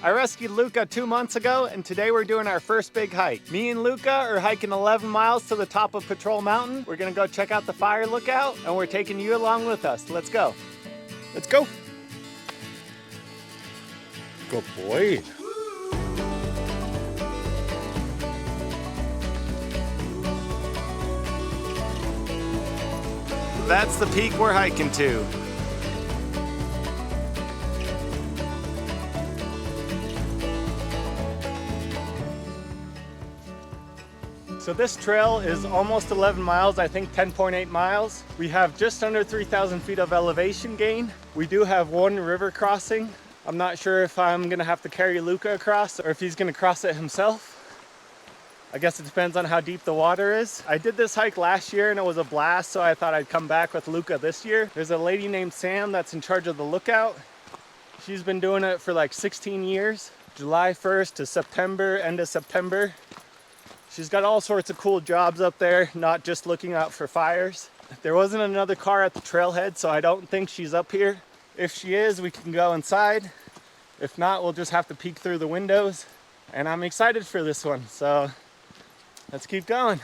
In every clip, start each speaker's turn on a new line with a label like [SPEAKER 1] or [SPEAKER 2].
[SPEAKER 1] I rescued Luca 2 months ago, and today we're doing our first big hike. Me and Luca are hiking 11 miles to the top of Patrol Mountain. We're gonna go check out the fire lookout, and we're taking you along with us. Let's go. Let's go. Good boy. That's the peak we're hiking to. So this trail is almost 11 miles, I think 10.8 miles. We have just under 3,000 feet of elevation gain. We do have one river crossing. I'm not sure if I'm gonna have to carry Luca across or if he's gonna cross it himself. I guess it depends on how deep the water is. I did this hike last year and it was a blast, so I thought I'd come back with Luca this year. There's a lady named Sam that's in charge of the lookout. She's been doing it for like 16 years. July 1st to September, end of September. She's got all sorts of cool jobs up there, not just looking out for fires. There wasn't another car at the trailhead, so I don't think she's up here. If she is, we can go inside. If not, we'll just have to peek through the windows. And I'm excited for this one, so let's keep going.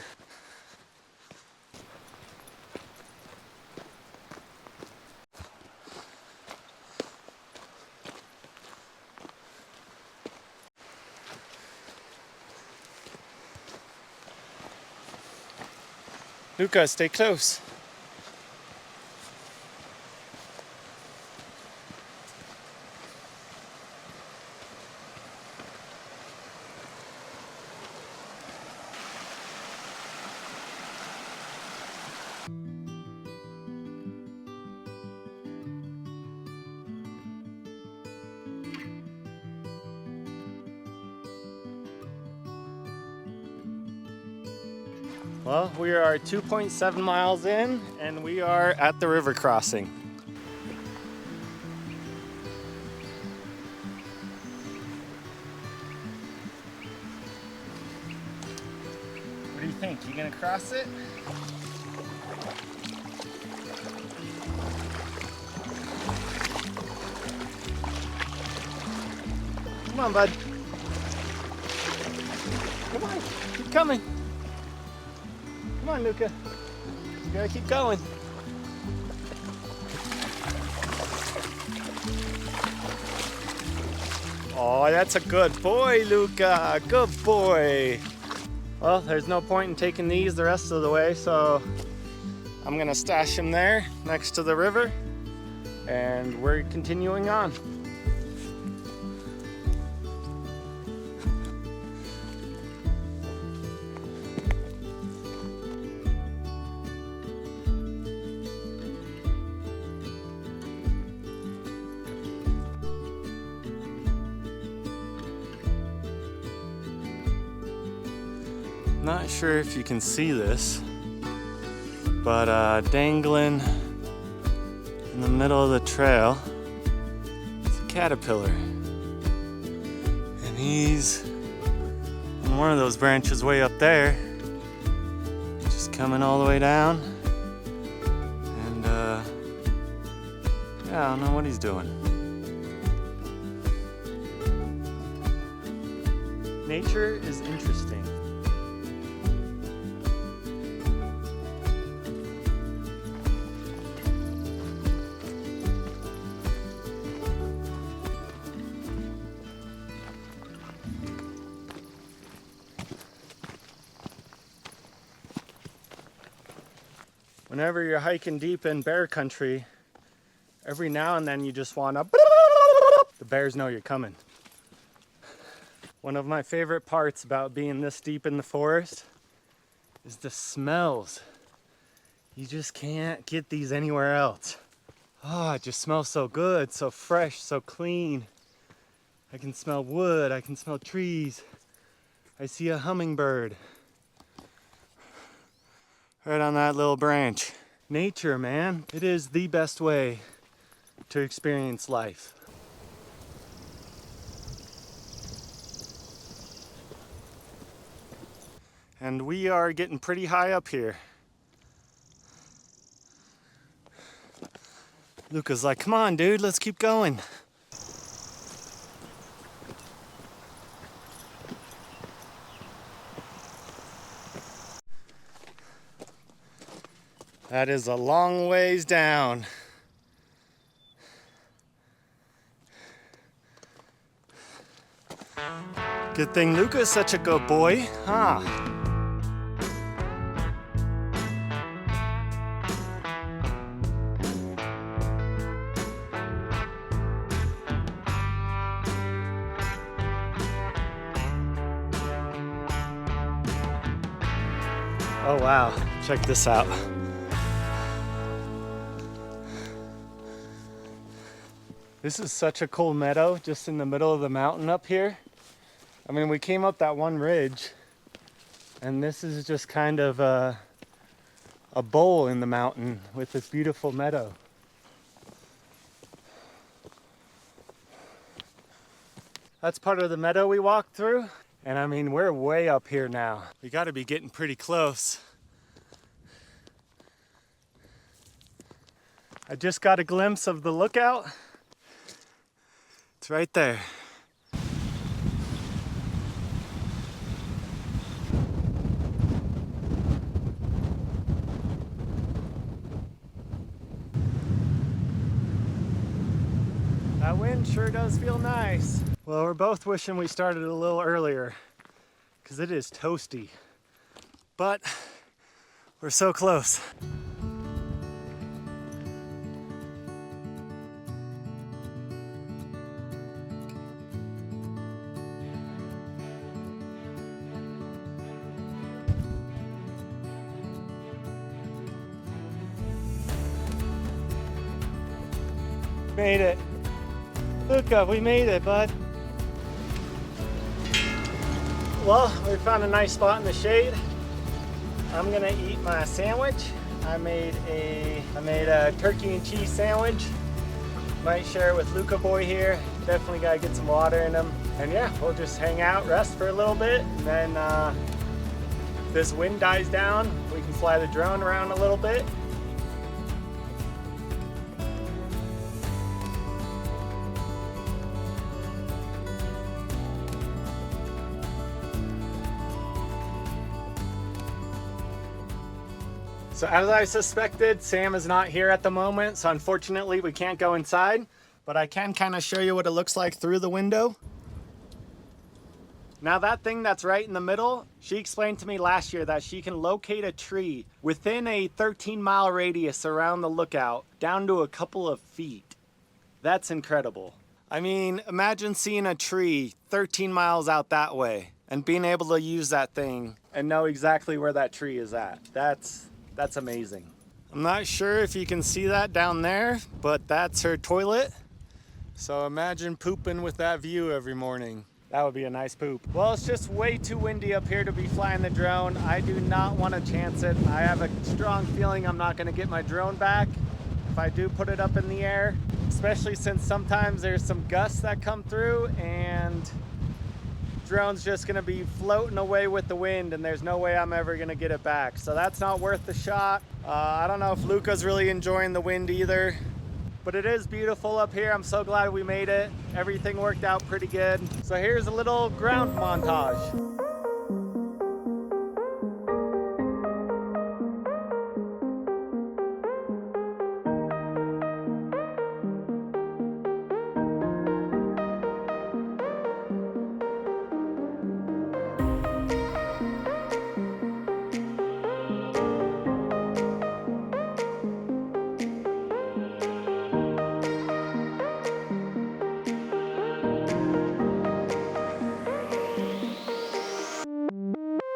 [SPEAKER 1] Luca, stay close. Well, we are 2.7 miles in and we are at the river crossing. What do you think? You gonna cross it? Come on, bud. Come on, keep coming. Come on, Luca. You gotta keep going. Oh, that's a good boy, Luca. Good boy. Well, there's no point in taking these the rest of the way, so I'm gonna stash them there next to the river, and we're continuing on. Not sure if you can see this, but dangling in the middle of the trail is a caterpillar. And he's on one of those branches way up there, just coming all the way down. And yeah, I don't know what he's doing. Nature is interesting. Whenever you're hiking deep in bear country, every now and then you just wanna, the bears know you're coming. One of my favorite parts about being this deep in the forest is the smells. You just can't get these anywhere else. Oh, it just smells so good, so fresh, so clean. I can smell wood, I can smell trees. I see a hummingbird right on that little branch. Nature, man, it is the best way to experience life. And we are getting pretty high up here. Luca's like, come on, dude, let's keep going. That is a long ways down. Good thing Luca's such a good boy, huh? Oh wow, check this out. This is such a cool meadow just in the middle of the mountain up here. I mean, we came up that one ridge and this is just kind of a bowl in the mountain with this beautiful meadow. That's part of the meadow we walked through. And I mean, we're way up here now. We gotta be getting pretty close. I just got a glimpse of the lookout. It's right there. That wind sure does feel nice. Well, we're both wishing we started a little earlier because it is toasty, but we're so close. Made it. Luca, we made it, bud. Well, we found a nice spot in the shade. I'm gonna eat my sandwich. I made a turkey and cheese sandwich. Might share it with Luca boy here. Definitely gotta get some water in him. And yeah, we'll just hang out, rest for a little bit, and then if this wind dies down, we can fly the drone around a little bit. So as I suspected, Sam is not here at the moment, so unfortunately we can't go inside, but I can kind of show you what it looks like through the window. Now that thing that's right in the middle, she explained to me last year that she can locate a tree within a 13-mile radius around the lookout, down to a couple of feet. That's incredible. I mean, imagine seeing a tree 13 miles out that way and being able to use that thing and know exactly where that tree is at. That's amazing. I'm not sure if you can see that down there, but that's her toilet. So imagine pooping with that view every morning. That would be a nice poop. Well, it's just way too windy up here to be flying the drone. I do not want to chance it. I have a strong feeling I'm not going to get my drone back if I do put it up in the air, especially since sometimes there's some gusts that come through and drone's just gonna be floating away with the wind and there's no way I'm ever gonna get it back. So that's not worth the shot. I don't know if Luca's really enjoying the wind either, but it is beautiful up here. I'm so glad we made it. Everything worked out pretty good. So here's a little ground montage.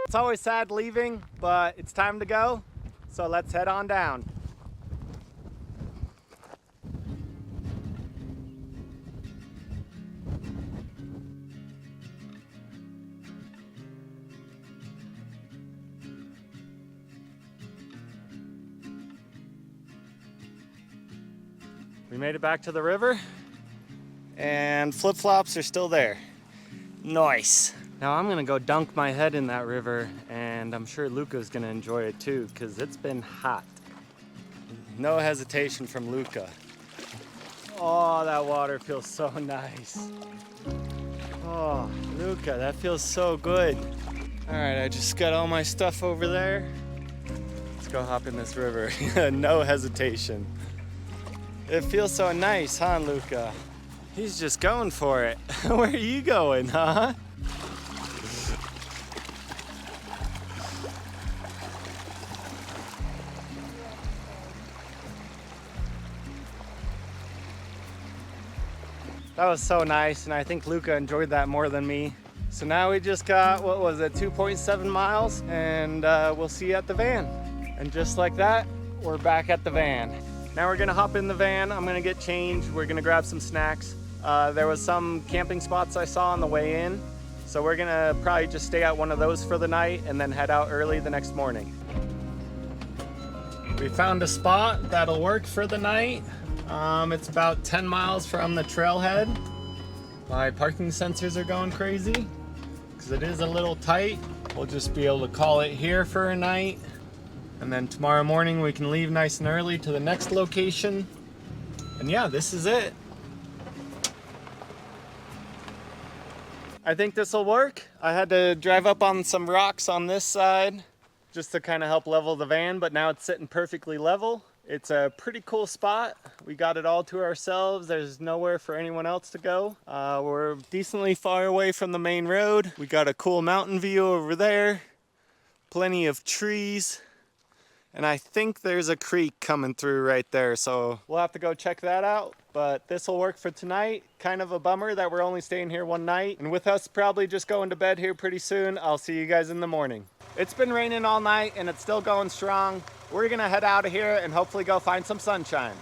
[SPEAKER 1] It's always sad leaving, but it's time to go, so let's head on down. We made it back to the river, and flip-flops are still there. Nice. Now I'm gonna go dunk my head in that river, and I'm sure Luca's gonna enjoy it too, because it's been hot. No hesitation from Luca. Oh, that water feels so nice. Oh, Luca, that feels so good. All right, I just got all my stuff over there. Let's go hop in this river. No hesitation. It feels so nice, huh, Luca? He's just going for it. Where are you going, huh? That was so nice, and I think Luca enjoyed that more than me. So now we just got, what was it, 2.7 miles, and we'll see you at the van. And just like that, we're back at the van. Now we're gonna hop in the van. I'm gonna get changed. We're gonna grab some snacks. There was some camping spots I saw on the way in, so we're gonna probably just stay at one of those for the night and then head out early the next morning. We found a spot that'll work for the night. It's about 10 miles from the trailhead. My parking sensors are going crazy because it is a little tight. We'll just be able to call it here for a night. And then tomorrow morning we can leave nice and early to the next location. And yeah, this is it. I think this will work. I had to drive up on some rocks on this side just to kind of help level the van, but now it's sitting perfectly level. It's a pretty cool spot. We got it all to ourselves. There's nowhere for anyone else to go. We're decently far away from the main road. We got a cool mountain view over there. Plenty of trees. And I think there's a creek coming through right there, so we'll have to go check that out. But this will work for tonight. Kind of a bummer that we're only staying here one night. And with us probably just going to bed here pretty soon, I'll see you guys in the morning. It's been raining all night and it's still going strong. We're gonna head out of here and hopefully go find some sunshine.